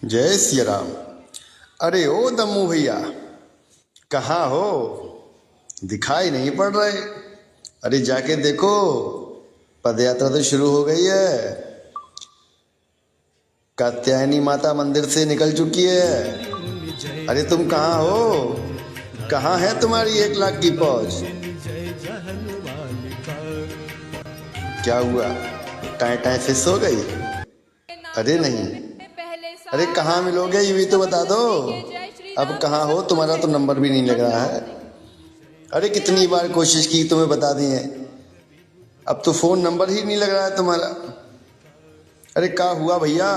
जय सिया राम। अरे ओ दम्मू भैया, कहाँ हो? दिखाई नहीं पड़ रहे। अरे जाके देखो, पदयात्रा तो शुरू हो गई है। कात्यायनी माता मंदिर से निकल चुकी है। अरे तुम कहाँ हो? कहाँ है तुम्हारी 1 लाख की फौज? क्या हुआ? टाए टाए फिस हो गई? अरे नहीं। अरे कहाँ मिलोगे ये भी तो बता दो। अब कहाँ हो? तुम्हारा तो नंबर भी नहीं लग रहा है। अरे कितनी बार कोशिश की, तुम्हें बता दिए, अब तो फोन नंबर ही नहीं लग रहा है तुम्हारा। अरे क्या हुआ भैया?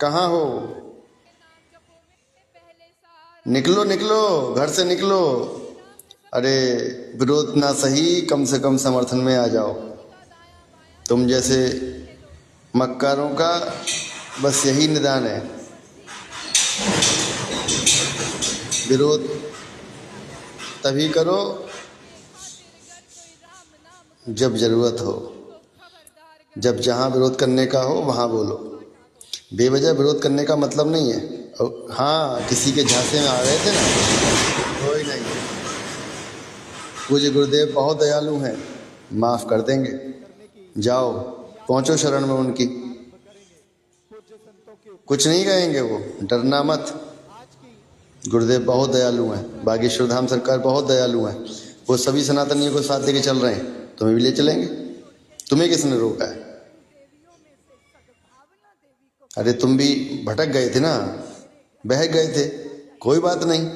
कहाँ हो? निकलो निकलो, घर से निकलो। अरे विरोध ना सही, कम से कम समर्थन में आ जाओ। तुम जैसे मक्कारों का बस यही निदान है, विरोध तभी करो जब जरूरत हो। जब जहाँ विरोध करने का हो वहाँ बोलो। बेवजह विरोध करने का मतलब नहीं है। और हाँ, किसी के झांसे में आ गए थे ना, कोई नहीं। पूज्य गुरुदेव बहुत दयालु हैं, माफ़ कर देंगे। जाओ, पहुँचो शरण में उनकी। कुछ नहीं कहेंगे वो, डरना मत। गुरुदेव बहुत दयालु हैं, बागेश्वर धाम सरकार बहुत दयालु हैं। वो सभी सनातनियों को साथ लेके चल रहे हैं, तुम्हें भी ले चलेंगे। तुम्हें किसने रोका है? अरे तुम भी भटक गए थे ना, बहक गए थे। कोई बात नहीं,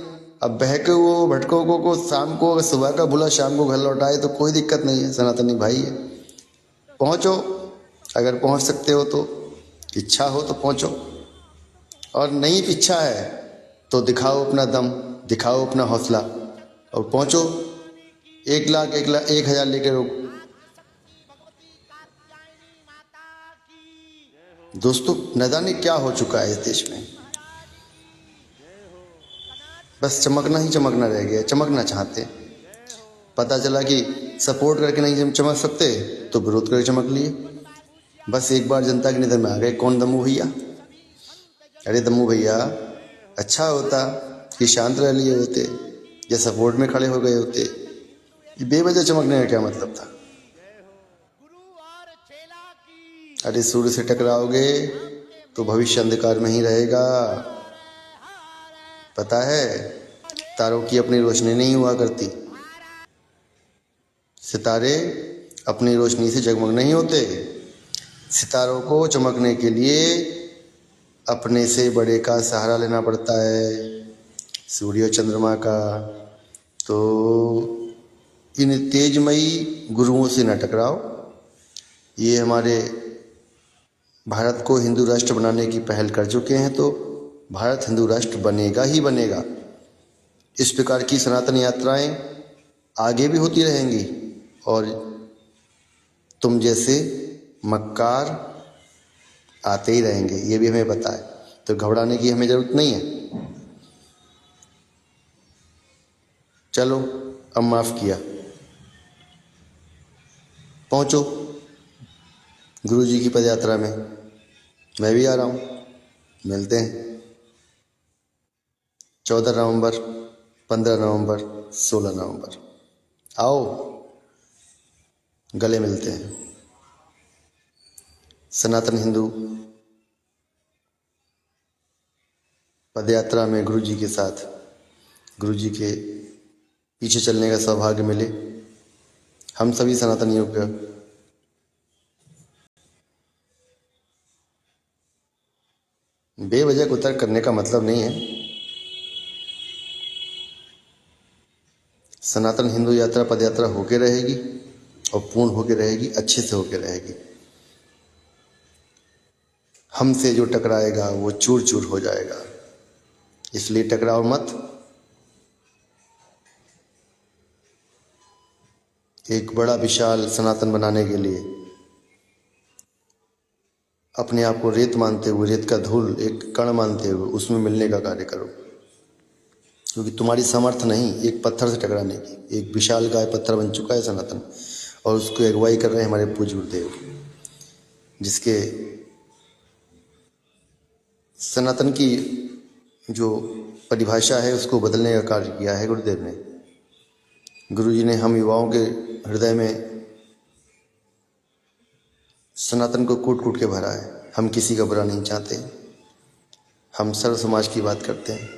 अब बहके वो भटकों को शाम को, अगर सुबह का बुला शाम को घर लौटाए तो कोई दिक्कत नहीं है, सनातनी भाई है। पहुँचो, अगर पहुँच सकते हो तो, इच्छा हो तो पहुँचो, और नहीं इच्छा है तो दिखाओ अपना दम, दिखाओ अपना हौसला और पहुँचो। 1 लाख 1,000 लेके रोक। दोस्तों, न जाने क्या हो चुका है इस देश में, बस चमकना ही चमकना रह गया। चमकना चाहते, पता चला कि सपोर्ट करके नहीं चमक सकते तो विरोध करके चमक लिए। बस एक बार जनता के निधन में आ गए। कौन? दम्मू भैया। अरे दम्मू भैया, अच्छा होता कि शांत रह लिए होते या सपोर्ट में खड़े हो गए होते। ये बेवजह चमकने का क्या मतलब था? अरे सूर्य से टकराओगे तो भविष्य अंधकार में ही रहेगा। पता है, तारों की अपनी रोशनी नहीं हुआ करती। सितारे अपनी रोशनी से जगमग नहीं होते। सितारों को चमकने के लिए अपने से बड़े का सहारा लेना पड़ता है, सूर्य और चंद्रमा का। तो इन तेजमयी गुरुओं से न टकराओ। ये हमारे भारत को हिंदू राष्ट्र बनाने की पहल कर चुके हैं, तो भारत हिंदू राष्ट्र बनेगा ही बनेगा। इस प्रकार की सनातन यात्राएं आगे भी होती रहेंगी और तुम जैसे मक्कार आते ही रहेंगे, ये भी हमें पता है। तो घबराने की हमें ज़रूरत नहीं है। चलो, अब माफ़ किया, पहुँचो गुरु जी की पदयात्रा में। मैं भी आ रहा हूँ, मिलते हैं 14 नवंबर, 15 नवंबर, 16 नवंबर। आओ, गले मिलते हैं। सनातन हिंदू पदयात्रा में गुरु जी के साथ, गुरु जी के पीछे चलने का सौभाग्य मिले हम सभी सनातनियों का। बेवजह कुतर्क करने का मतलब नहीं है। सनातन हिंदू यात्रा पदयात्रा होके रहेगी और पूर्ण होके रहेगी, अच्छे से होके रहेगी। हमसे जो टकराएगा वो चूर चूर हो जाएगा, इसलिए टकराओ मत। एक बड़ा विशाल सनातन बनाने के लिए अपने आप को रेत मानते हुए, रेत का धूल एक कण मानते हुए उसमें मिलने का कार्य करो, क्योंकि तुम्हारी सामर्थ्य नहीं एक पत्थर से टकराने की। एक विशाल गाय पत्थर बन चुका है सनातन, और उसको अगुवाई कर रहे हैं हमारे पूज्य गुरुदेव, जिसके सनातन की जो परिभाषा है उसको बदलने का कार्य किया है गुरुदेव ने। गुरुजी ने हम युवाओं के हृदय में सनातन को कूट कूट के भरा है। हम किसी का बुरा नहीं चाहते, हम सर्व समाज की बात करते हैं।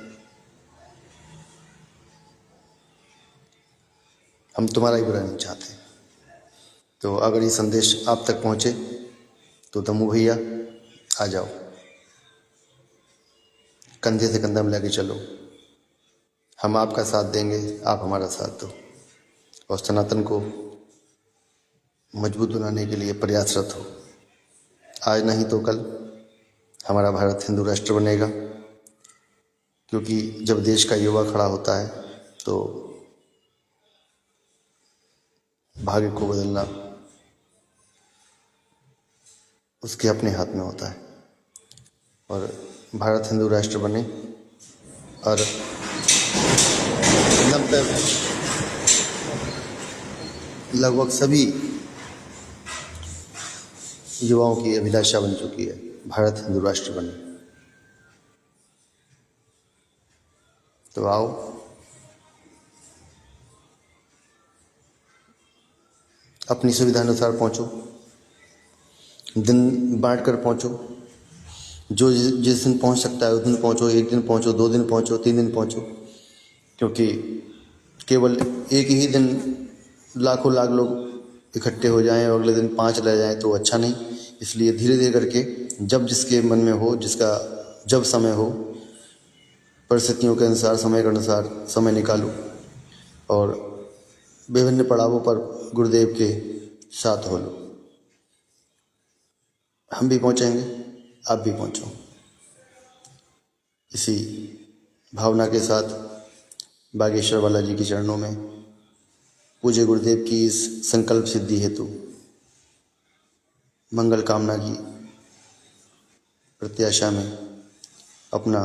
हम तुम्हारा ही बुरा नहीं चाहते। तो अगर ये संदेश आप तक पहुँचे तो दमू भैया आ जाओ, कंधे से कंधा मिला के चलो। हम आपका साथ देंगे, आप हमारा साथ दो और सनातन को मजबूत बनाने के लिए प्रयासरत हो। आज नहीं तो कल हमारा भारत हिंदू राष्ट्र बनेगा, क्योंकि जब देश का युवा खड़ा होता है तो भाग्य को बदलना उसके अपने हाथ में होता है। और भारत हिंदू राष्ट्र बने और लगभग सभी युवाओं की अभिलाषा बन चुकी है, भारत हिंदू राष्ट्र बने। तो आओ, अपनी सुविधा अनुसार पहुँचो, दिन बांट कर पहुँचो। जो जिस दिन पहुँच सकता है उस दिन पहुँचो, एक दिन पहुँचो, 2 दिन पहुँचो, 3 दिन पहुँचो, क्योंकि केवल एक ही दिन लाखों लाख लोग इकट्ठे हो जाएं और अगले दिन 5 रह जाएं तो अच्छा नहीं। इसलिए धीरे धीरे करके जब जिसके मन में हो, जिसका जब समय हो, परिस्थितियों के अनुसार, समय के अनुसार समय निकालो और विभिन्न पड़ावों पर गुरुदेव के साथ हो लो। हम भी पहुँचेंगे, आप भी पहुँचो। इसी भावना के साथ बागेश्वर बालाजी के चरणों में पूज्य गुरुदेव की इस संकल्प सिद्धि हेतु मंगल कामना की प्रत्याशा में अपना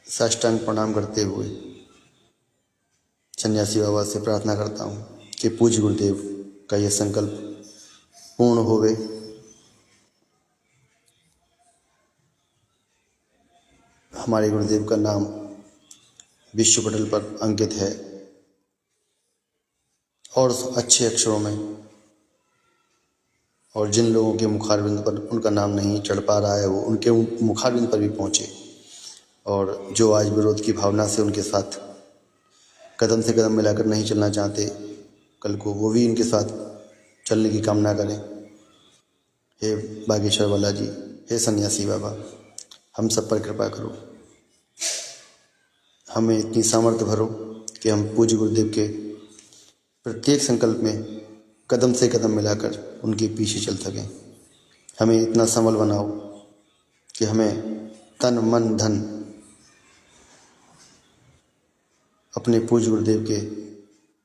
साष्टांग प्रणाम करते हुए सन्यासी बाबा से प्रार्थना करता हूँ कि पूज्य गुरुदेव का यह संकल्प पूर्ण होवे। हमारे गुरुदेव का नाम विश्व पटल पर अंकित है और अच्छे अक्षरों में, और जिन लोगों के मुखारबिंद पर उनका नाम नहीं चढ़ पा रहा है वो उनके मुखारबिंद पर भी पहुँचे, और जो आज विरोध की भावना से उनके साथ कदम से कदम मिलाकर नहीं चलना चाहते, कल को वो भी इनके साथ चलने की कामना करें। हे बागेश्वर बालाजी, हे सन्यासी बाबा, हम सब पर कृपा करो, हमें इतनी सामर्थ्य भरो कि हम पूज्य गुरुदेव के प्रत्येक संकल्प में कदम से कदम मिलाकर उनके पीछे चल सकें। हमें इतना संबल बनाओ कि हमें तन मन धन अपने पूज्य गुरुदेव के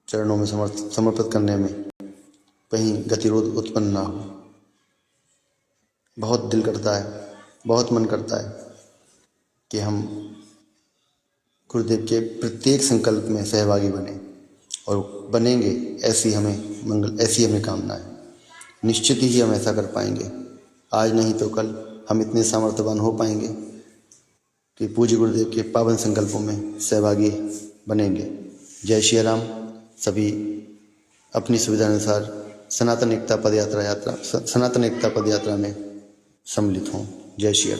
चरणों में समर्पित करने में कहीं गतिरोध उत्पन्न ना हो। बहुत दिल करता है, बहुत मन करता है कि हम गुरुदेव के प्रत्येक संकल्प में सहभागी बने और बनेंगे। ऐसी हमें कामना है। निश्चित ही हम ऐसा कर पाएंगे। आज नहीं तो कल हम इतने सामर्थ्यवान हो पाएंगे कि पूज्य गुरुदेव के पावन संकल्पों में सहभागी बनेंगे। जय श्री राम। सभी अपनी सुविधा अनुसार सनातन एकता पद यात्रा में सम्मिलित हों। जय श्री राम।